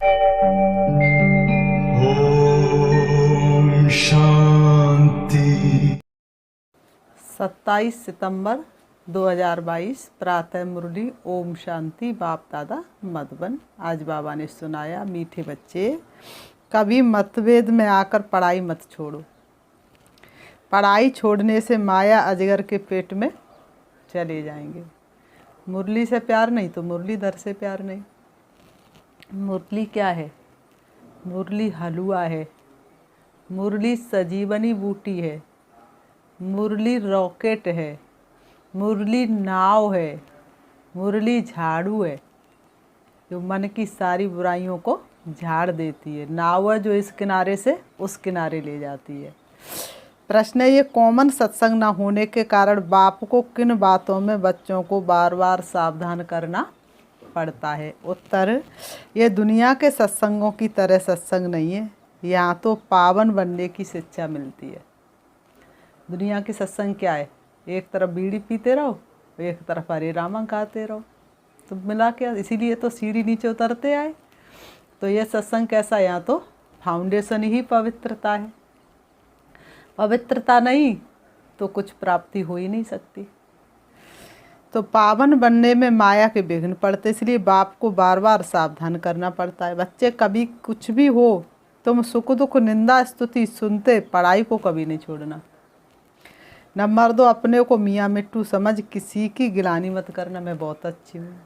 ओम शांति। 27 सितंबर 2022 प्रातः मुरली। ओम शांति। बाप दादा मधुबन। आज बाबा ने सुनाया, मीठे बच्चे कभी मतभेद में आकर पढ़ाई मत छोड़ो। पढ़ाई छोड़ने से माया अजगर के पेट में चले जाएंगे। मुरली से प्यार नहीं तो मुरलीधर से प्यार नहीं। मुरली क्या है? मुरली हलवा है, मुरली सजीवनी बूटी है, मुरली रॉकेट है, मुरली नाव है, मुरली झाड़ू है जो मन की सारी बुराइयों को झाड़ देती है। नाव है जो इस किनारे से उस किनारे ले जाती है। प्रश्न है, ये कॉमन सत्संग न होने के कारण बाप को किन बातों में बच्चों को बार बार सावधान करना पड़ता है? उत्तर, ये दुनिया के सत्संगों की तरह सत्संग नहीं है। यहाँ तो पावन बनने की शिक्षा मिलती है। दुनिया की सत्संग क्या है? एक तरफ बीड़ी पीते रहो, एक तरफ हरे रामा गाते रहो, तो मिला क्या? इसीलिए तो सीढ़ी नीचे उतरते आए। तो ये सत्संग कैसा? यहाँ तो फाउंडेशन ही पवित्रता है। पवित्रता नहीं तो कुछ प्राप्ति हो ही नहीं सकती। तो पावन बनने में माया के विघ्न पड़ते, इसलिए बाप को बार बार सावधान करना पड़ता है। बच्चे कभी कुछ भी हो, तुम सुख दुख निंदा स्तुति सुनते पढ़ाई को कभी नहीं छोड़ना। नंबर 2, अपने को मियाँ मिट्टू समझ किसी की गिलानी मत करना। मैं बहुत अच्छी हूँ।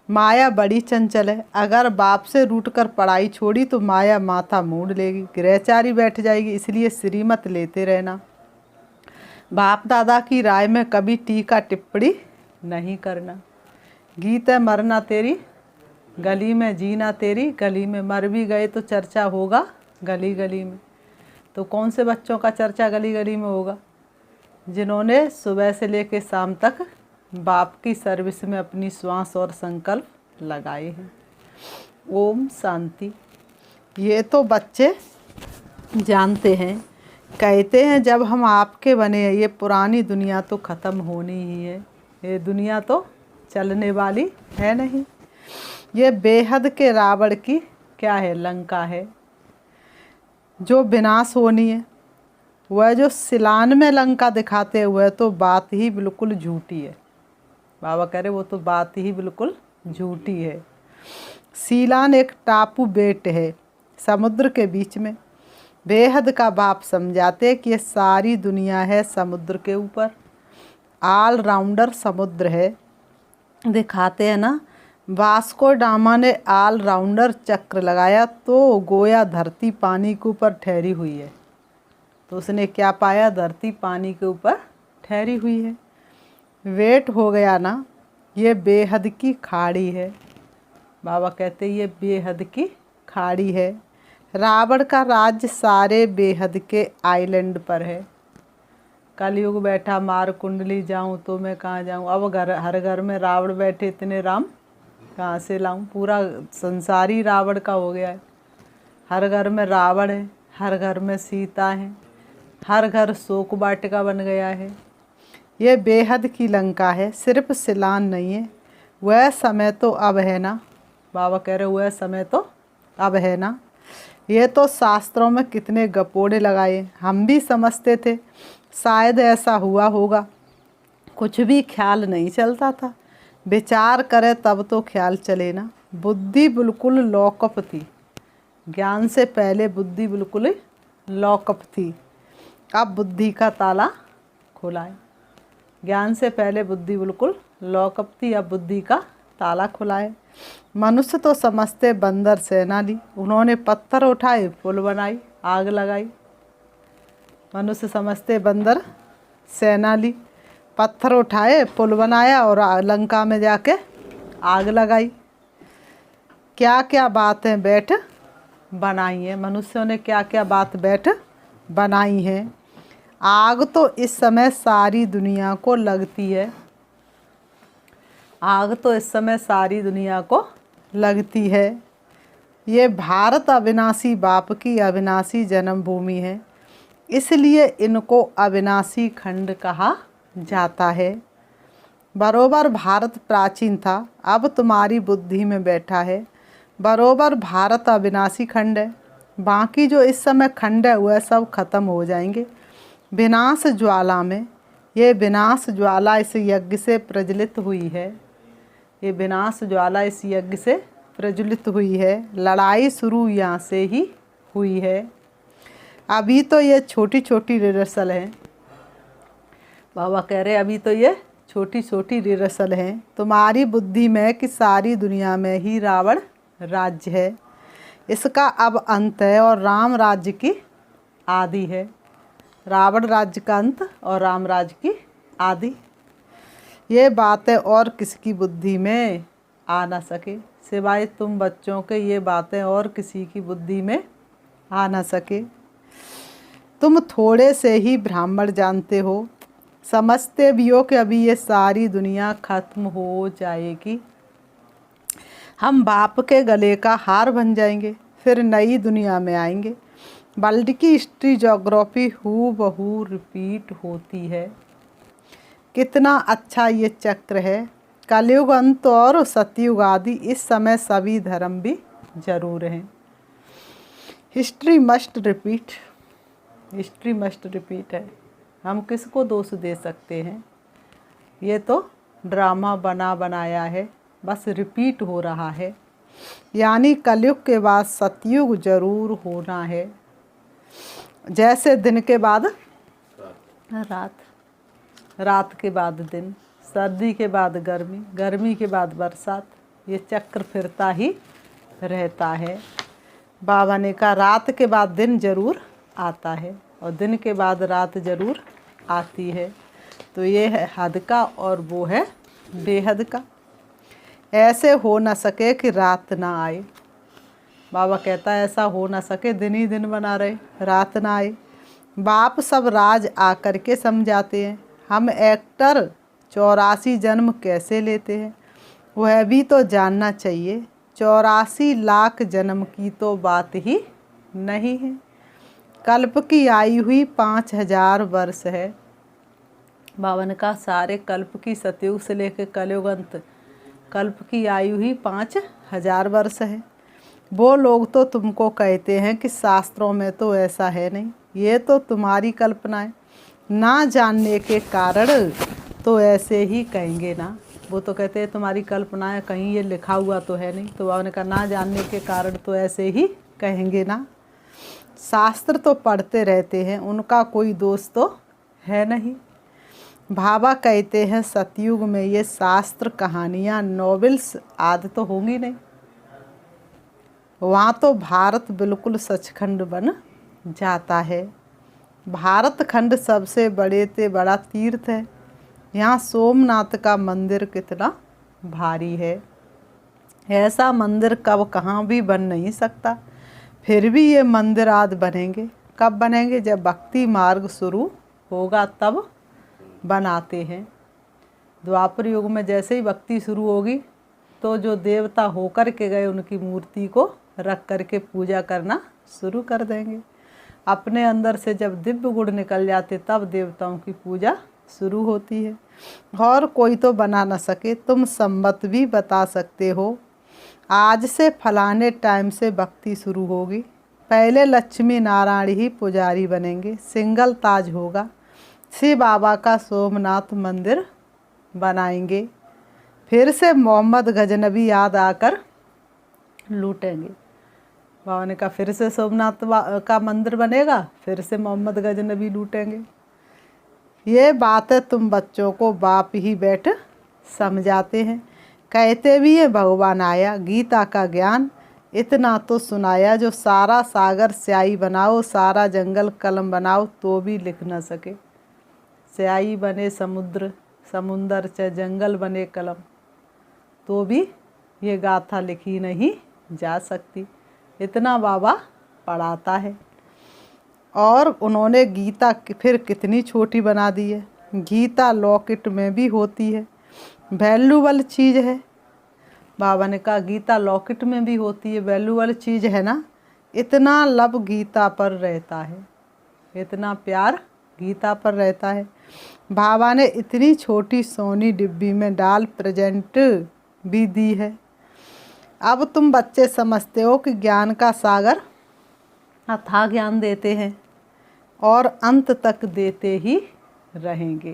माया बड़ी चंचल है। अगर बाप से रूठकर पढ़ाई छोड़ी तो माया माथा मोड़ लेगी, गृहचारी बैठ जाएगी। इसलिए श्रीमत लेते रहना। बाप दादा की राय में कभी टीका टिप्पणी नहीं करना। गीत है मरना तेरी गली में, जीना तेरी गली में। मर भी गए तो चर्चा होगा गली गली में। तो कौन से बच्चों का चर्चा गली गली में होगा? जिन्होंने सुबह से लेकर शाम तक बाप की सर्विस में अपनी श्वास और संकल्प लगाए हैं। ओम शांति। ये तो बच्चे जानते हैं, कहते हैं जब हम आपके बने हैं। ये पुरानी दुनिया तो ख़त्म होनी ही है। ये दुनिया तो चलने वाली है नहीं। ये बेहद के रावण की क्या है? लंका है जो विनाश होनी है। वह जो सिलान में लंका दिखाते हुए तो बात ही बिल्कुल झूठी है। बाबा कह रहे वो तो बात ही बिल्कुल झूठी है। सीलान एक टापू बेट है समुद्र के बीच में। बेहद का बाप समझाते कि ये सारी दुनिया है समुद्र के ऊपर। ऑल राउंडर समुद्र है। दिखाते हैं ना, वास्को डामा ने ऑल राउंडर चक्र लगाया तो गोया धरती पानी के ऊपर ठहरी हुई है। तो उसने क्या पाया? धरती पानी के ऊपर ठहरी हुई है। वेट हो गया ना, ये बेहद की खाड़ी है। बाबा कहते ये बेहद की खाड़ी है। रावण का राज्य सारे बेहद के आइलैंड पर है। कलयुग बैठा मार कुंडली जाऊं तो मैं कहाँ जाऊं। अब हर घर में रावण बैठे, इतने राम कहाँ से लाऊं? पूरा संसार ही रावण का हो गया है। हर घर में रावण है, हर घर में सीता है, हर घर शोक वाटिका बन गया है। ये बेहद की लंका है, सिर्फ सिलान नहीं है। वह समय तो अब है ना। बाबा कह रहे वह समय तो अब है ना। ये तो शास्त्रों में कितने गपोड़े लगाए, हम भी समझते थे शायद ऐसा हुआ होगा। कुछ भी ख्याल नहीं चलता था। विचार करे तब तो ख्याल चले ना। बुद्धि बिल्कुल लॉकअप थी। ज्ञान से पहले बुद्धि बिल्कुल लॉकअप थी। अब बुद्धि का ताला खुला है। ज्ञान से पहले बुद्धि बिल्कुल लॉकअप थी, अब बुद्धि का ताला खुला है। मनुष्य तो समझते बंदर सेना ली, उन्होंने पत्थर उठाए पुल बनाई आग लगाई। मनुष्य समझते बंदर सेना ली, पत्थर उठाए पुल बनाया और लंका में जाके आग लगाई। क्या क्या बातें बैठ बनाई हैं मनुष्यों ने, क्या क्या बात बैठ बनाई हैं। आग तो इस समय सारी दुनिया को लगती है। आग तो इस समय सारी दुनिया को लगती है। ये भारत अविनाशी बाप की अविनाशी जन्मभूमि है, इसलिए इनको अविनाशी खंड कहा जाता है। बरोबर भारत प्राचीन था, अब तुम्हारी बुद्धि में बैठा है। बरोबर भारत अविनाशी खंड है। बाकी जो इस समय खंड है वह सब खत्म हो जाएंगे विनाश ज्वाला में। ये विनाश ज्वाला इस यज्ञ से प्रज्वलित हुई है। ये विनाश ज्वाला इस यज्ञ से प्रज्वलित हुई है। लड़ाई शुरू यहाँ से ही हुई है। अभी तो ये छोटी छोटी रिहर्सल है। बाबा कह रहे अभी तो ये छोटी छोटी रिहर्सल है तुम्हारी बुद्धि में कि सारी दुनिया में ही रावण राज्य है। इसका अब अंत है और राम राज्य की आदि है। रावण राज्य का अंत और राम राज्य की आदि। ये बातें और किसकी बुद्धि में आ ना सके सिवाय तुम बच्चों के। ये बातें और किसी की बुद्धि में आ ना सके। तुम थोड़े से ही ब्राह्मण जानते हो। समझते भी हो कि अभी ये सारी दुनिया खत्म हो जाएगी। हम बाप के गले का हार बन जाएंगे फिर नई दुनिया में आएंगे। वर्ल्ड की हिस्ट्री ज्योग्राफी हूबहू रिपीट होती है। कितना अच्छा ये चक्र है। कलयुग अंत और सतयुग आदि इस समय सभी धर्म भी जरूर हैं। History must repeat. History must repeat है। हम किसको दोष दे सकते हैं। ये तो ड्रामा बना बनाया है बस रिपीट हो रहा है। यानी कलयुग के बाद सतयुग जरूर होना है। जैसे दिन के बाद रात, रात के बाद दिन, सर्दी के बाद गर्मी, गर्मी के बाद बरसात। ये चक्र फिरता ही रहता है। बाबा ने कहा रात के बाद दिन जरूर आता है और दिन के बाद रात जरूर आती है। तो ये है हद का और वो है बेहद का। ऐसे हो न सके कि रात ना आए। बाबा कहता है ऐसा हो ना सके दिन ही दिन बना रहे रात ना आए। बाप सब राज आकर के समझाते हैं। हम एक्टर 84 जन्म कैसे लेते हैं वह भी तो जानना चाहिए। 84 लाख जन्म की तो बात ही नहीं है। कल्प की आयु हुई 5000 वर्ष है। बाबा ने कहा सारे कल्प की सतयुग से लेकर कलयुग अंत कल्प की आयु ही 5000 वर्ष है। वो लोग तो तुमको कहते हैं कि शास्त्रों में तो ऐसा है नहीं। ये तो तुम्हारी कल्पना है। ना जानने के कारण तो ऐसे ही कहेंगे ना। वो तो कहते हैं तुम्हारी कल्पना है कहीं ये लिखा हुआ तो है नहीं। तो बाबा ने कहा ना जानने के कारण तो ऐसे ही कहेंगे ना। शास्त्र तो पढ़ते रहते हैं उनका कोई दोष तो है नहीं। बाबा कहते हैं सतयुग में ये शास्त्र कहानियाँ नॉवेल्स आदि तो होंगी नहीं। वहाँ तो भारत बिल्कुल सचखंड बन जाता है। भारत खंड सबसे बड़े से बड़ा तीर्थ है। यहाँ सोमनाथ का मंदिर कितना भारी है। ऐसा मंदिर कब कहाँ भी बन नहीं सकता। फिर भी ये मंदिर आदि बनेंगे। कब बनेंगे जब भक्ति मार्ग शुरू होगा तब बनाते हैं। द्वापर युग में जैसे ही भक्ति शुरू होगी तो जो देवता होकर के गए उनकी मूर्ति को रख करके पूजा करना शुरू कर देंगे। अपने अंदर से जब दिव्य गुण निकल जाते तब देवताओं की पूजा शुरू होती है। और कोई तो बना न सके। तुम संमत भी बता सकते हो आज से फलाने टाइम से भक्ति शुरू होगी। पहले लक्ष्मी नारायण ही पुजारी बनेंगे। सिंगल ताज होगा। शिव बाबा का सोमनाथ मंदिर बनाएंगे। फिर से मोहम्मद गजनबी याद आकर लूटेंगे। बाबा ने कहा फिर से सोमनाथ का मंदिर बनेगा फिर से मोहम्मद गजनबी लूटेंगे। ये बातें तुम बच्चों को बाप ही बैठ समझाते हैं। कहते भी ये भगवान आया गीता का ज्ञान इतना तो सुनाया जो सारा सागर स्याही बनाओ सारा जंगल कलम बनाओ तो भी लिख न सके। स्याही बने समुद्र समुंदर चाहे जंगल बने कलम तो भी ये गाथा लिखी नहीं जा सकती। इतना बाबा पढ़ाता है। और उन्होंने गीता फिर कितनी छोटी बना दी है। गीता लॉकेट में भी होती है। वैल्यूबल चीज़ है। बाबा ने कहा गीता लॉकेट में भी होती है वैल्यूबल चीज़ है ना। इतना लव गीता पर रहता है। इतना प्यार गीता पर रहता है। बाबा ने इतनी छोटी सोनी डिब्बी में डाल प्रेजेंट भी दी है। अब तुम बच्चे समझते हो कि ज्ञान का सागर अथाह ज्ञान देते हैं और अंत तक देते ही रहेंगे।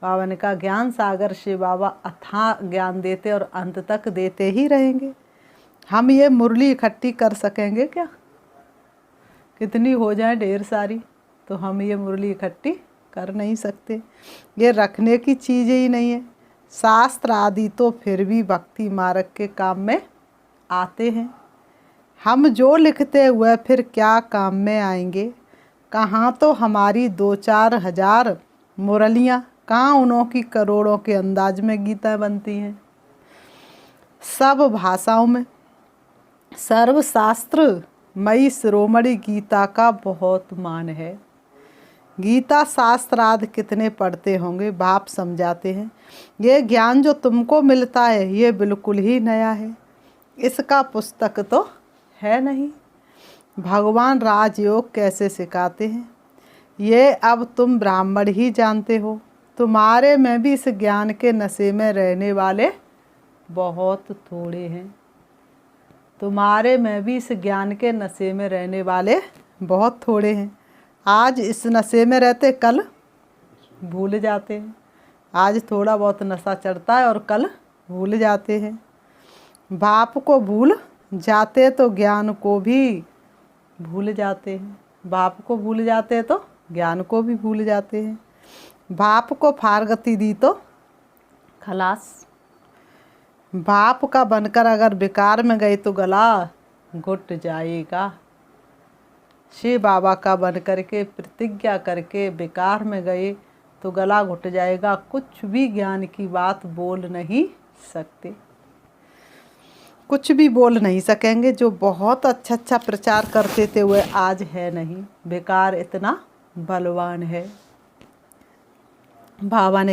बाबा ने कहा ज्ञान सागर से बाबा अथाह ज्ञान देते और अंत तक देते ही रहेंगे। हम ये मुरली इकट्ठी कर सकेंगे क्या? कितनी हो जाए ढेर सारी, तो हम ये मुरली इकट्ठी कर नहीं सकते। ये रखने की चीज़ ही नहीं है। शास्त्र आदि तो फिर भी भक्ति मार्ग के काम में आते हैं। हम जो लिखते हुए फिर क्या काम में आएंगे? कहाँ तो हमारी 2-4 हज़ार मुरलियाँ, कहाँ उनों की करोड़ों के अंदाज में गीता बनती हैं। सब भाषाओं में सर्वशास्त्र मई शिरोमणि गीता का बहुत मान है। गीता शास्त्रार्थ कितने पढ़ते होंगे, बाप समझाते हैं। ये ज्ञान जो तुमको मिलता है ये बिल्कुल ही नया है, इसका पुस्तक तो है नहीं। भगवान राजयोग कैसे सिखाते हैं ये अब तुम ब्राह्मण ही जानते हो। तुम्हारे में भी इस ज्ञान के नशे में रहने वाले बहुत थोड़े हैं। तुम्हारे में भी इस ज्ञान के नशे में रहने वाले बहुत थोड़े हैं। आज इस नशे में रहते कल भूल जाते हैं। आज थोड़ा बहुत नशा चढ़ता है और कल भूल जाते हैं। बाप को भूल जाते तो ज्ञान को भी भूल जाते हैं। बाप को भूल जाते तो ज्ञान को भी भूल जाते हैं। बाप को फारगती दी तो खलास। बाप का बनकर अगर बेकार में गए तो गला घुट जाएगा। शिव बाबा का बन करके प्रतिज्ञा करके बेकार में गए तो गला घुट जाएगा। कुछ भी ज्ञान की बात बोल नहीं सकते, कुछ भी बोल नहीं सकेंगे। जो बहुत अच्छा प्रचार करते थे वह आज है नहीं, बेकार इतना बलवान है। बाबा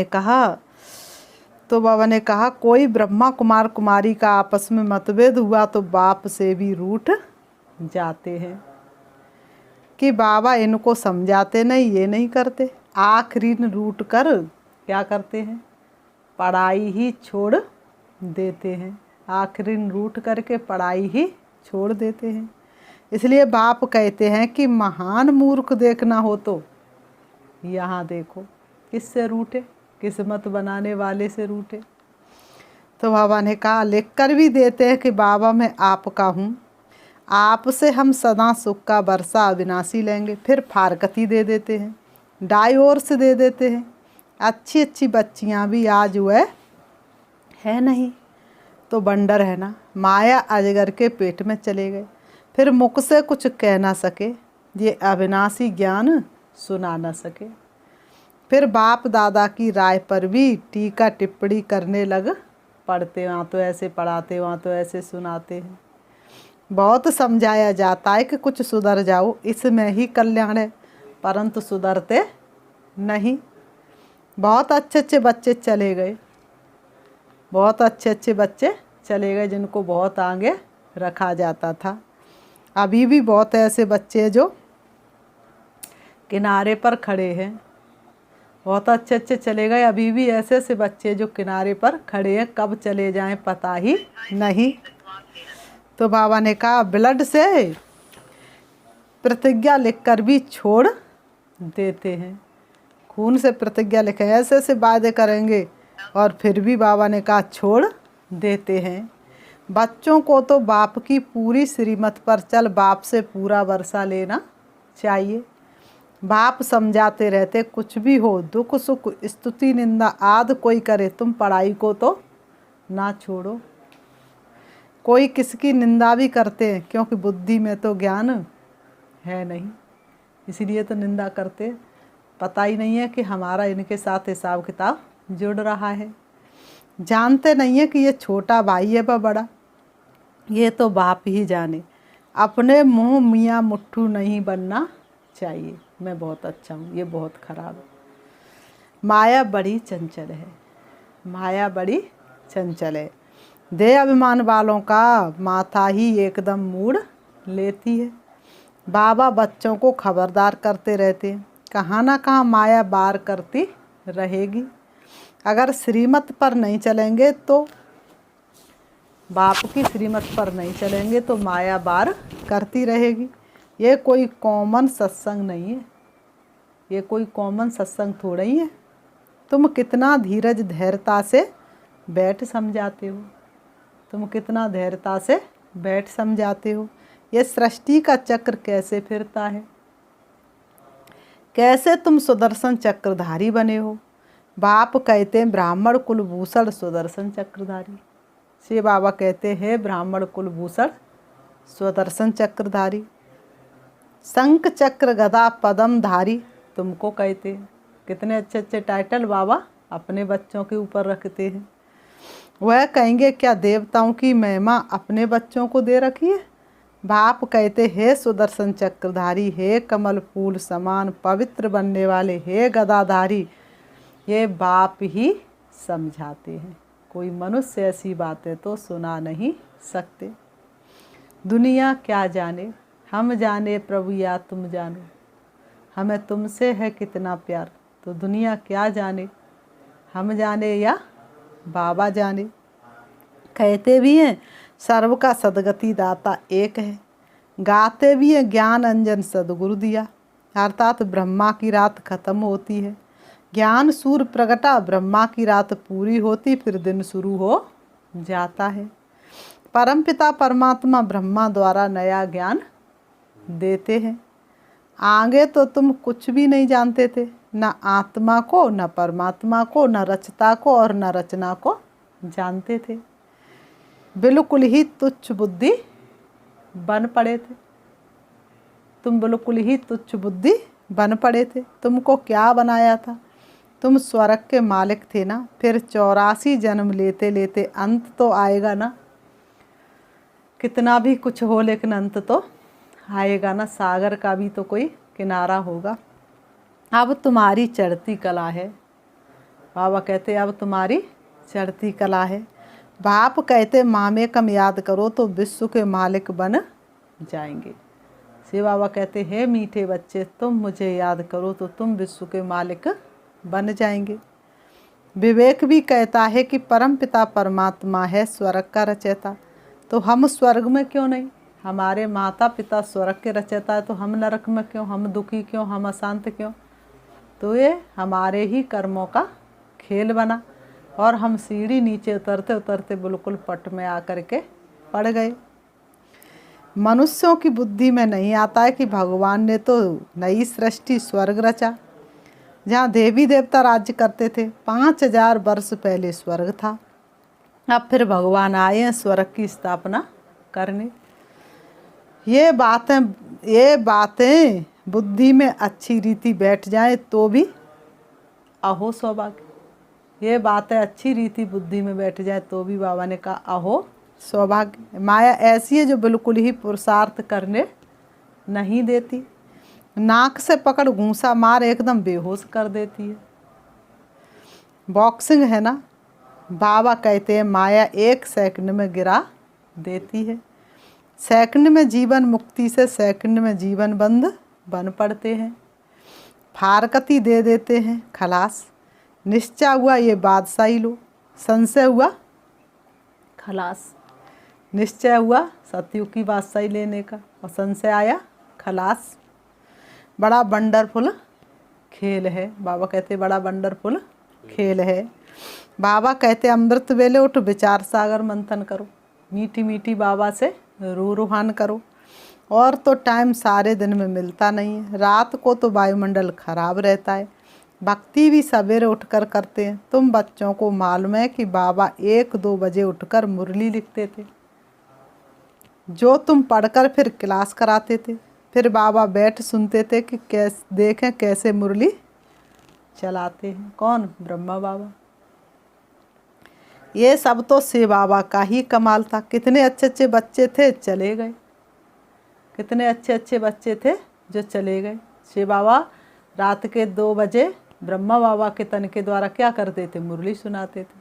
ने कहा कोई ब्रह्मा कुमार कुमारी का आपस में मतभेद हुआ तो बाप से भी रूठ जाते हैं कि बाबा इनको समझाते नहीं, ये नहीं करते। आखिरी रूठ कर क्या करते हैं? पढ़ाई ही छोड़ देते हैं। आखिरी रूठ करके पढ़ाई ही छोड़ देते हैं। इसलिए बाप कहते हैं कि महान मूर्ख देखना हो तो यहाँ देखो, किससे रूठे? किस्मत बनाने वाले से रूठे। तो बाबा ने कहा लिख कर भी देते हैं कि बाबा मैं आपका हूँ, आपसे हम सदा सुख का वर्षा अविनाशी लेंगे। फिर फारकती दे देते हैं, डाइवोर्स दे देते हैं। अच्छी बच्चियाँ भी आज वह है नहीं तो बंडर है ना, माया अजगर के पेट में चले गए। फिर मुख से कुछ कह ना सके, ये अविनाशी ज्ञान सुना न सके। फिर बाप दादा की राय पर भी टीका टिप्पणी करने लग पढ़ते, वहाँ तो ऐसे पढ़ाते, वहाँ तो ऐसे सुनाते हैं। बहुत समझाया जाता है कि कुछ सुधर जाओ, इसमें ही कल्याण है, परंतु सुधरते नहीं। बहुत अच्छे बच्चे चले गए, बहुत अच्छे बच्चे चले गए जिनको बहुत आगे रखा जाता था। अभी भी बहुत ऐसे बच्चे जो किनारे पर खड़े हैं। बहुत अच्छे चले गए, अभी भी ऐसे बच्चे जो किनारे पर खड़े हैं, कब चले जाएं पता ही नहीं। तो बाबा ने कहा ब्लड से प्रतिज्ञा लिखकर भी छोड़ देते हैं। खून से प्रतिज्ञा लिखे, ऐसे वादे करेंगे और फिर भी बाबा ने कहा छोड़ देते हैं। बच्चों को तो बाप की पूरी श्रीमत पर चल, बाप से पूरा वर्षा लेना चाहिए। बाप समझाते रहते कुछ भी हो, दुख सुख स्तुति निंदा आदि कोई करे, तुम पढ़ाई को तो ना छोड़ो। कोई किसकी निंदा भी करते हैं क्योंकि बुद्धि में तो ज्ञान है नहीं, इसीलिए तो निंदा करते। पता ही नहीं है कि हमारा इनके साथ हिसाब किताब जुड़ रहा है। जानते नहीं है कि ये छोटा भाई है व बड़ा, ये तो बाप ही जाने। अपने मुँह मियाँ मुट्ठू नहीं बनना चाहिए। मैं बहुत अच्छा हूँ, ये बहुत खराब है। माया बड़ी चंचल है, माया बड़ी चंचल है। दे अभिमान वालों का माथा ही एकदम मूड लेती है। बाबा बच्चों को खबरदार करते रहते हैं, कहाँ ना कहाँ माया बार करती रहेगी। अगर श्रीमत पर नहीं चलेंगे तो बाप की श्रीमत पर नहीं चलेंगे तो माया बार करती रहेगी। ये कोई कॉमन सत्संग नहीं है, ये कोई कॉमन सत्संग थोड़ा ही है। तुम कितना धीरज धैर्यता से बैठ समझाते हो, तुम कितना धैर्यता से बैठ समझाते हो। ये सृष्टि का चक्र कैसे फिरता है, कैसे तुम सुदर्शन चक्रधारी बने हो। बाप कहते हैं ब्राह्मण कुलभूषण सुदर्शन चक्रधारी। श्री बाबा कहते हैं ब्राह्मण कुलभूषण सुदर्शन चक्रधारी। शंख चक्र गदा पद्मधारी तुमको कहते हैं। कितने अच्छे अच्छे टाइटल बाबा अपने बच्चों के ऊपर रखते हैं। वह कहेंगे क्या देवताओं की महिमा अपने बच्चों को दे रखी है। बाप कहते हे सुदर्शन चक्रधारी, हे कमल फूल समान पवित्र बनने वाले, हे गदाधारी। ये बाप ही समझाते हैं, कोई मनुष्य ऐसी बातें तो सुना नहीं सकते। दुनिया क्या जाने, हम जाने प्रभु या तुम जानो। हमें तुमसे है कितना प्यार, तो दुनिया क्या जाने, हम जाने या बाबा जाने। कहते भी हैं सर्व का सदगति दाता एक है, गाते भी हैं ज्ञान अंजन सदगुरु दिया। अर्थात ब्रह्मा की रात खत्म होती है, ज्ञान सूर्य प्रगटा, ब्रह्मा की रात पूरी होती, फिर दिन शुरू हो जाता है। परमपिता परमात्मा ब्रह्मा द्वारा नया ज्ञान देते हैं। आगे तो तुम कुछ भी नहीं जानते थे, न आत्मा को, न परमात्मा को, न रचता को और न रचना को जानते थे। बिल्कुल ही तुच्छ बुद्धि बन पड़े थे, तुम बिल्कुल ही तुच्छ बुद्धि बन पड़े थे। तुमको क्या बनाया था, तुम स्वर्ग के मालिक थे ना। फिर 84 जन्म लेते लेते अंत तो आएगा ना। कितना भी कुछ हो लेकिन अंत तो आएगा ना। सागर का भी तो कोई किनारा होगा। अब तुम्हारी चढ़ती कला है, बाबा कहते अब तुम्हारी चढ़ती कला है। बाप कहते मामे कम याद करो तो विश्व के मालिक बन जाएंगे। शिव बाबा कहते हे मीठे बच्चे, तुम मुझे याद करो तो तुम विश्व के मालिक बन जाएंगे। विवेक भी कहता है कि परम पिता परमात्मा है स्वर्ग का रचयिता, तो हम स्वर्ग में क्यों नहीं। हमारे माता पिता स्वर्ग के रचयिता है तो हम नरक में क्यों, हम दुखी क्यों, हम अशांत क्यों। तो ये हमारे ही कर्मों का खेल बना और हम सीढ़ी नीचे उतरते उतरते बिल्कुल पट में आकर के पड़ गए। मनुष्यों की बुद्धि में नहीं आता है कि भगवान ने तो नई सृष्टि स्वर्ग रचा, जहाँ देवी देवता राज्य करते थे। 5000 वर्ष पहले स्वर्ग था, अब फिर भगवान आए हैं स्वर्ग की स्थापना करने। ये बातें बुद्धि में अच्छी रीति बैठ जाए तो भी अहो सौभाग्य। ये बातें अच्छी रीति बुद्धि में बैठ जाए तो भी बाबा ने कहा अहो सौभाग्य। माया ऐसी है जो बिल्कुल ही पुरुषार्थ करने नहीं देती, नाक से पकड़ घूंसा मार एकदम बेहोश कर देती है। बॉक्सिंग है ना। बाबा कहते हैं माया 1 सेकंड में गिरा देती है। सेकंड में जीवन मुक्ति से सेकंड में जीवन बंद बन पड़ते हैं। फारकती दे देते हैं खलास। निश्चय हुआ ये बादशाही लो, संशय हुआ खलास। निश्चय हुआ सतयुग की बादशाही लेने का और संशय आया खलास। बड़ा वंडरफुल खेल है, बाबा कहते बड़ा वंडरफुल खेल है। बाबा कहते अमृत वेले उठ विचार सागर मंथन करो, मीठी मीठी बाबा से रूहान करो। और तो टाइम सारे दिन में मिलता नहीं है, रात को तो वायुमंडल खराब रहता है। भक्ति भी सवेरे उठकर करते हैं। तुम बच्चों को मालूम है कि बाबा 1-2 बजे उठकर मुरली लिखते थे, जो तुम पढ़कर फिर क्लास कराते थे। फिर बाबा बैठ सुनते थे कि कैसे देखें कैसे मुरली चलाते हैं। कौन? ब्रह्मा बाबा। ये सब तो शिव बाबा का ही कमाल था। कितने अच्छे अच्छे बच्चे थे चले गए, कितने अच्छे अच्छे बच्चे थे जो चले गए। शिव बाबा रात के 2 बजे ब्रह्मा बाबा के तन के द्वारा क्या करते थे? मुरली सुनाते थे।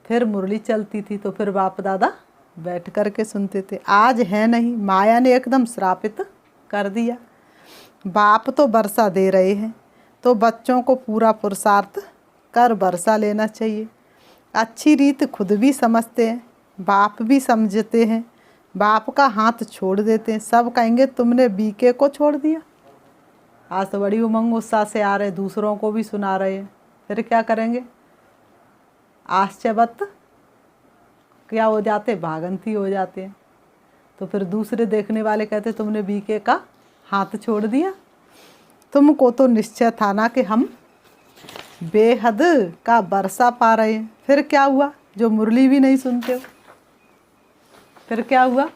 फिर मुरली चलती थी तो फिर बाप दादा बैठ कर के सुनते थे। आज है नहीं, माया ने एकदम श्रापित कर दिया। बाप तो वर्षा दे रहे हैं तो बच्चों को पूरा पुरुषार्थ कर वर्षा लेना चाहिए। अच्छी रीत खुद भी समझते हैं बाप भी समझते हैं, बाप का हाथ छोड़ देते हैं। सब कहेंगे तुमने बीके को छोड़ दिया। आज तो बड़ी उमंग उत्साह से आ रहे, दूसरों को भी सुना रहे हैं, फिर क्या करेंगे? आश्चर्यवत क्या हो जाते, भागंती हो जाते हैं। तो फिर दूसरे देखने वाले कहते तुमने बीके का हाथ छोड़ दिया। तुमको तो निश्चय था ना कि हम बेहद का बरसा पा रहे हैं। फिर क्या हुआ? जो मुरली भी नहीं सुनते हो। फिर क्या हुआ?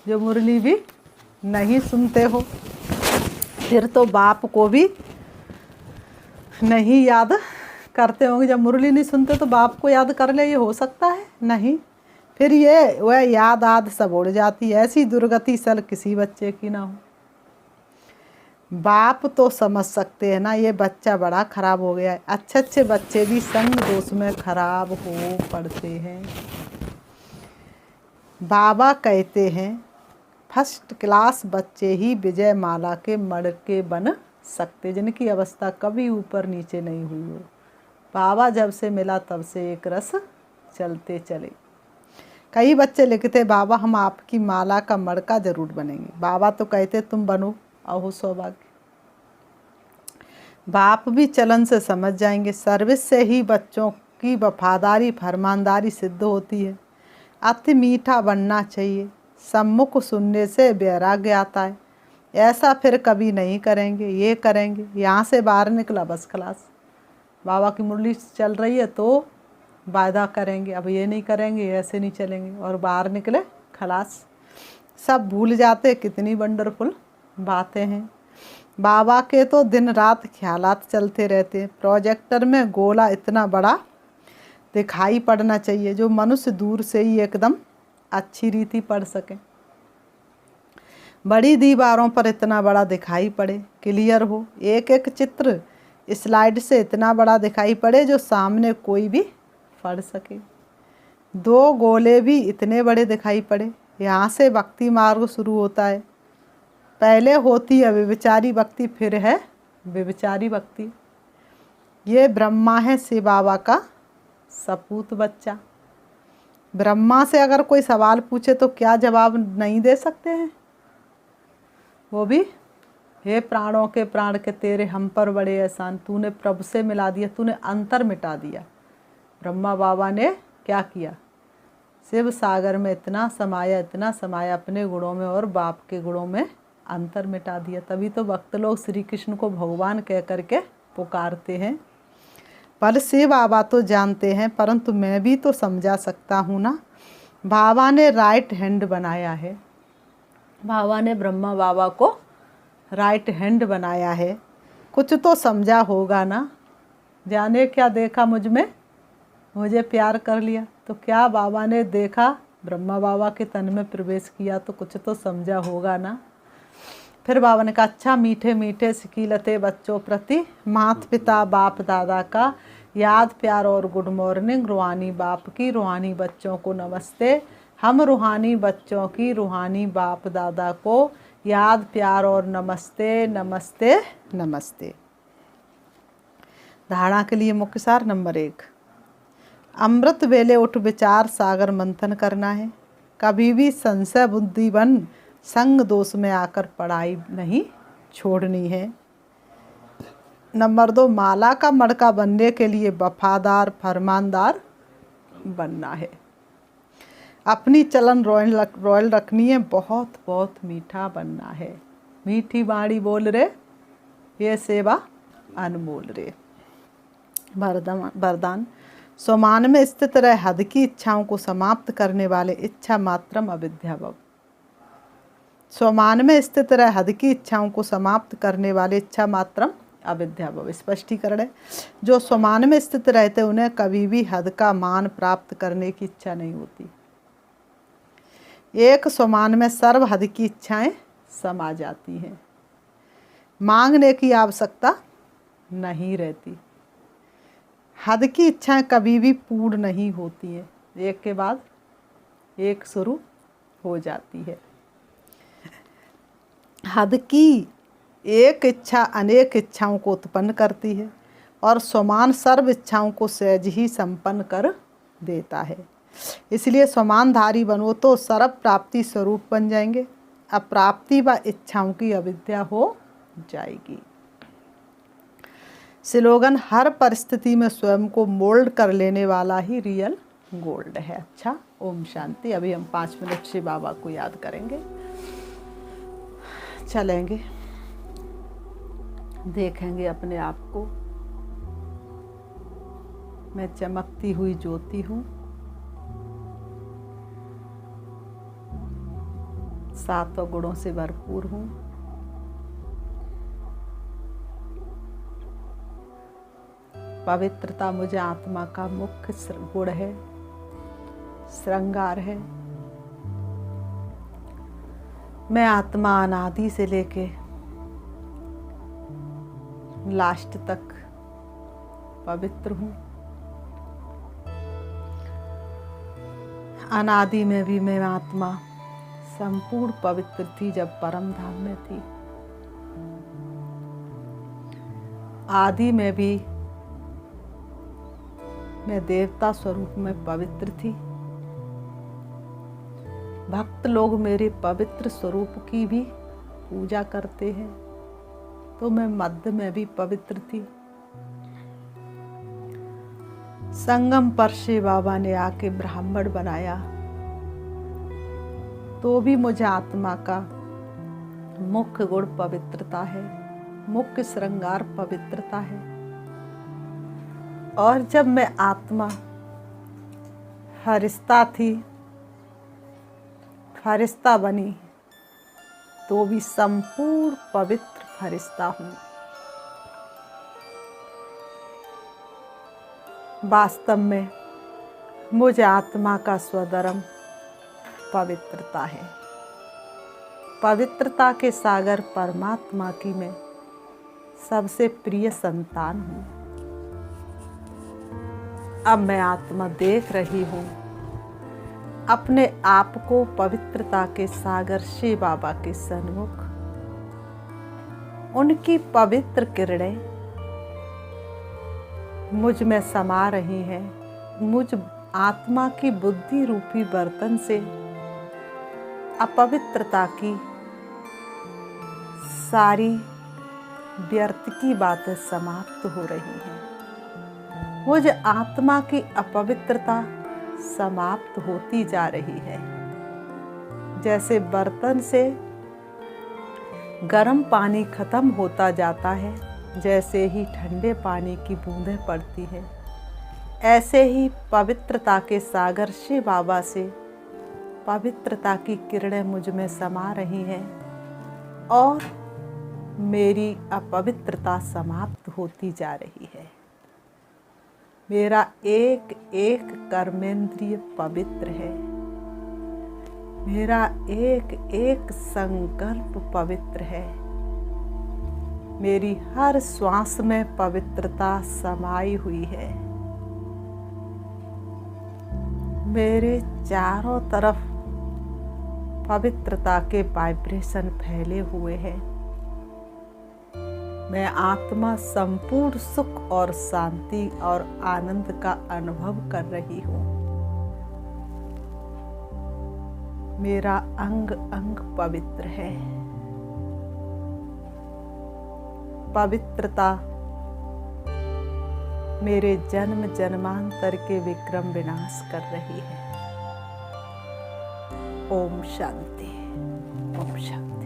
जो मुरली भी नहीं सुनते हो। फिर तो बाप को भी नहीं याद करते होंगे। जब मुरली नहीं सुनते तो बाप को याद कर ले, ये हो सकता है? नहीं। फिर ये वह याद आद सब उड़ जाती है। ऐसी दुर्गति सल किसी बच्चे की ना हो। बाप तो समझ सकते हैं ना ये बच्चा बड़ा खराब हो गया है। अच्छे अच्छे बच्चे भी संग दोष में खराब हो पड़ते हैं। बाबा कहते हैं फर्स्ट क्लास बच्चे ही विजय माला के मड़के बन सकते, जिनकी अवस्था कभी ऊपर नीचे नहीं हुई हो। बाबा जब से मिला तब से एक रस चलते चले। कई बच्चे लिखते बाबा हम आपकी माला का मड़का जरूर बनेंगे। बाबा तो कहते तुम बनो, अहो सौभाग्य। बाप भी चलन से समझ जाएंगे। सर्विस से ही बच्चों की वफादारी फरमानदारी सिद्ध होती है। अति मीठा बनना चाहिए। सम्मुख सुनने से वैराग्य आता है। ऐसा फिर कभी नहीं करेंगे, ये करेंगे। यहाँ से बाहर निकला बस खलास। बाबा की मुरली चल रही है तो वायदा करेंगे, अब ये नहीं करेंगे, ऐसे नहीं चलेंगे, और बाहर निकले खलास। सब भूल जाते। कितनी वंडरफुल बातें हैं। बाबा के तो दिन रात ख्यालात चलते रहते हैं। प्रोजेक्टर में गोला इतना बड़ा दिखाई पड़ना चाहिए जो मनुष्य दूर से ही एकदम अच्छी रीति पढ़ सके। बड़ी दीवारों पर इतना बड़ा दिखाई पड़े, क्लियर हो। एक एक चित्र स्लाइड से इतना बड़ा दिखाई पड़े जो सामने कोई भी पढ़ सके। दो गोले भी इतने बड़े दिखाई पड़े। यहाँ से भक्ति मार्ग शुरू होता है। पहले होती है व्यभिचारी भक्ति, फिर है व्यभिचारी भक्ति। ये ब्रह्मा है शिव बाबा का सपूत बच्चा। ब्रह्मा से अगर कोई सवाल पूछे तो क्या जवाब नहीं दे सकते हैं? वो भी हे प्राणों के प्राण के तेरे हम पर बड़े एहसान, तूने प्रभु से मिला दिया, तूने अंतर मिटा दिया। ब्रह्मा बाबा ने क्या किया? शिव सागर में इतना समाया अपने गुणों में और बाप के गुणों में अंतर मिटा दिया। तभी तो भक्त लोग श्री कृष्ण को भगवान कह करके पुकारते हैं। पर शिव बाबा तो जानते हैं, परंतु मैं भी तो समझा सकता हूँ ना। बाबा ने राइट हैंड बनाया है। बाबा ने ब्रह्मा बाबा को राइट हैंड बनाया है। कुछ तो समझा होगा ना। जाने क्या देखा मुझ में, मुझे प्यार कर लिया। तो क्या बाबा ने देखा, ब्रह्मा बाबा के तन में प्रवेश किया, तो कुछ तो समझा होगा ना। फिर बाबा ने कहा अच्छा मीठे मीठे सिकीलते बच्चों प्रति माता पिता बाप दादा का याद प्यार और गुड मॉर्निंग। रूहानी बाप की रूहानी बच्चों को नमस्ते। हम रूहानी बच्चों की रूहानी बाप दादा को याद प्यार और नमस्ते नमस्ते नमस्ते। धारणा के लिए मुख्य सार नंबर 1, अमृत वेले उठ विचार सागर मंथन करना है। कभी भी संशय बुद्धि बन संग दोष में आकर पढ़ाई नहीं छोड़नी है। नंबर 2, माला का मड़का बनने के लिए वफादार फरमानदार बनना है। अपनी चलन रॉयल रखनी है। बहुत बहुत मीठा बनना है। मीठी बाणी बोल रे, ये सेवा अनमोल रे। वरदान, स्वमान में स्थित रहे हद की इच्छाओं को समाप्त करने वाले इच्छा मात्रम अविद्या भव। स्वमान में स्थित रहे हद की इच्छाओं को समाप्त करने वाले इच्छा मात्रम अविद्या भव। स्पष्टीकरण है, जो स्वमान में स्थित रहते उन्हें कभी भी हद का मान प्राप्त करने की इच्छा नहीं होती। एक स्वमान में सर्व हद की इच्छाएं समा जाती हैं। मांगने की आवश्यकता नहीं रहती। हद की इच्छाएं कभी भी पूर्ण नहीं होती हैं। एक के बाद एक शुरू हो जाती है। हद की एक इच्छा अनेक इच्छाओं को उत्पन्न करती है और समान सर्व इच्छाओं को सहज ही संपन्न कर देता है। इसलिए समानधारी बनो तो सर्व प्राप्ति स्वरूप बन जाएंगे। अप्राप्ति व इच्छाओं की अविद्या हो जाएगी। स्लोगन, हर परिस्थिति में स्वयं को मोल्ड कर लेने वाला ही रियल गोल्ड है। अच्छा, ओम शांति। अभी हम 5 मिनट से बाबा को याद करेंगे, चलेंगे, देखेंगे अपने आप को। मैं चमकती हुई ज्योति हूँ, 7 गुणों से भरपूर हूँ। पवित्रता मुझे आत्मा का मुख्य गुण है, श्रृंगार है। मैं आत्मा अनादि से लेके लास्ट तक पवित्र हूँ। अनादि में भी मैं आत्मा संपूर्ण पवित्र थी जब परम धाम में थी। आदि में भी मैं देवता स्वरूप में पवित्र थी। भक्त लोग मेरे पवित्र स्वरूप की भी पूजा करते हैं, तो मैं मध्य में भी पवित्र थी। संगम पर से बाबा ने आके ब्राह्मण बनाया, तो भी मुझे आत्मा का मुख्य गुण पवित्रता है, मुख्य श्रृंगार पवित्रता है। और जब मैं आत्मा फरिश्ता थी, फरिश्ता बनी, तो भी संपूर्ण पवित्र फरिश्ता हूँ। वास्तव में मुझे आत्मा का स्वधर्म पवित्रता है। पवित्रता के सागर परमात्मा की मैं सबसे प्रिय संतान हूँ। अब मैं आत्मा देख रही हूँ अपने आप को पवित्रता के सागर शिव बाबा के सन्मुख। उनकी पवित्र किरणें मुझ में समा रही हैं। मुझ आत्मा की बुद्धि रूपी बर्तन से अपवित्रता की सारी व्यर्थ की बातें समाप्त हो रही हैं। मुझ आत्मा की अपवित्रता समाप्त होती जा रही है। जैसे बर्तन से गर्म पानी खत्म होता जाता है, जैसे ही ठंडे पानी की बूंदें पड़ती हैं, ऐसे ही पवित्रता के सागर शिव बाबा से पवित्रता की किरणें मुझ में समा रही हैं और मेरी अपवित्रता समाप्त होती जा रही है। मेरा एक एक कर्मेंद्रिय पवित्र है। मेरा एक एक संकल्प पवित्र है। मेरी हर श्वास में पवित्रता समाई हुई है। मेरे चारों तरफ पवित्रता के वाइब्रेशन फैले हुए हैं। मैं आत्मा संपूर्ण सुख और शांति और आनंद का अनुभव कर रही हूँ। मेरा अंग अंग पवित्र है। पवित्रता मेरे जन्म जन्मांतर के विक्रम विनाश कर रही है। ओम शांति, ओम शांति।